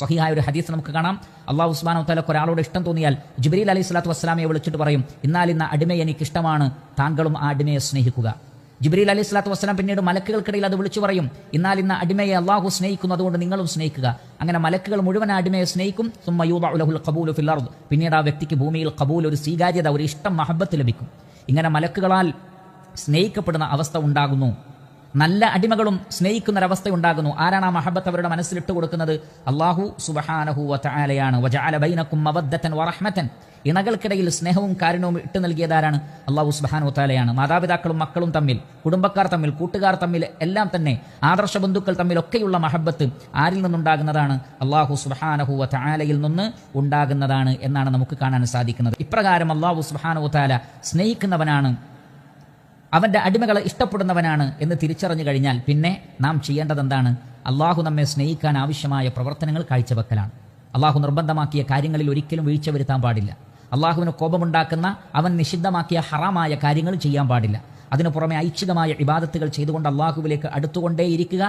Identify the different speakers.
Speaker 1: സ്വഹീഹായ ഒരു ഹദീസ് നമുക്ക് കാണാം. അല്ലാഹു സുബ്ഹാനഹു വ തആലക്ക് ഒരാളോട് ഇഷ്ടം തോന്നിയാൽ ജിബ്രീൽ അലൈഹി സ്വലാത്തു വസ്സലാമയെ വിളിച്ചിട്ട് പറയും, ഇന്നാലിന്ന അടിമയെ എനിക്കിഷ്ടമാണ്, താങ്കളും ആ അടിമയെ സ്നേഹിക്കുക. ജിബ്രീൽ അലൈഹി സ്വലാത്തു വസ്സലാം പിന്നീട് മലക്കുകൾക്കിടയിൽ അത് വിളിച്ചു പറയും, ഇന്നാലിന്ന അടിമയെ അള്ളാഹു സ്നേഹിക്കുന്നു, അതുകൊണ്ട് നിങ്ങളും സ്നേഹിക്കുക. അങ്ങനെ മലക്കുകൾ മുഴുവൻ ആ അടിമയെ സ്നേഹിക്കും. സുമ്മ യൂദഉ ലഹുൽ ഖബൂലു ഫിൽ അർദ്, പിന്നീട് ആ വ്യക്തിക്ക് ഭൂമിയിൽ ഖബൂൽ, ഒരു സ്വീകാര്യത, ഒരു ഇഷ്ടം, മഹബത്ത് ലഭിക്കും. ഇങ്ങനെ മലക്കുകളാൽ സ്നേഹിക്കപ്പെടുന്ന അവസ്ഥ ഉണ്ടാകുന്നു. നല്ല അടിമകളും സ്നേഹിക്കുന്നൊരവസ്ഥ ഉണ്ടാകുന്നു. ആരാണ് ആ മഹബത്ത് അവരുടെ മനസ്സിലിട്ട് കൊടുക്കുന്നത്? അല്ലാഹു സുബ്ഹാനഹു വ തആലയാണ്. വജഅല ബൈനകും മവദ്ദതൻ വറഹ്മതൻ, ഇണകൾക്കിടയിൽ സ്നേഹവും കാരുണ്യവും ഇട്ട് നൽകിയതാരാണ്? അല്ലാഹു സുബ്ഹാനഹു വ തആലയാണ്. മാതാപിതാക്കളും മക്കളും തമ്മിൽ, കുടുംബക്കാർ തമ്മിൽ, കൂട്ടുകാർ തമ്മിൽ, എല്ലാം തന്നെ ആദർശ ബന്ധുക്കൾ തമ്മിലൊക്കെയുള്ള മഹബത്ത് ആരിൽ നിന്നുണ്ടാകുന്നതാണ്? അല്ലാഹു സുബ്ഹാനഹു വ തആലയിൽ നിന്ന് ഉണ്ടാകുന്നതാണ് എന്നാണ് നമുക്ക് കാണാൻ സാധിക്കുന്നത്. ഇപ്രകാരം അല്ലാഹു സുബ്ഹാനഹു വ തആല സ്നേഹിക്കുന്നവനാണ്, അവന്റെ അടിമകളെ ഇഷ്ടപ്പെടുന്നവനാണ് എന്ന് തിരിച്ചറിഞ്ഞു കഴിഞ്ഞാൽ പിന്നെ നാം ചെയ്യേണ്ടത് എന്താണ്? അള്ളാഹു നമ്മെ സ്നേഹിക്കാൻ ആവശ്യമായ പ്രവർത്തനങ്ങൾ കാഴ്ചവെക്കലാണ്. അള്ളാഹു നിർബന്ധമാക്കിയ കാര്യങ്ങളിൽ ഒരിക്കലും വീഴ്ച വരുത്താൻ പാടില്ല. അള്ളാഹുവിന് കോപമുണ്ടാക്കുന്ന, അവൻ നിഷിദ്ധമാക്കിയ ഹറാമായ കാര്യങ്ങൾ ചെയ്യാൻ പാടില്ല. അതിനു പുറമെ ഐച്ഛികമായ ഇബാദത്തുകൾ ചെയ്തുകൊണ്ട് അള്ളാഹുവിലേക്ക് അടുത്തുകൊണ്ടേയിരിക്കുക.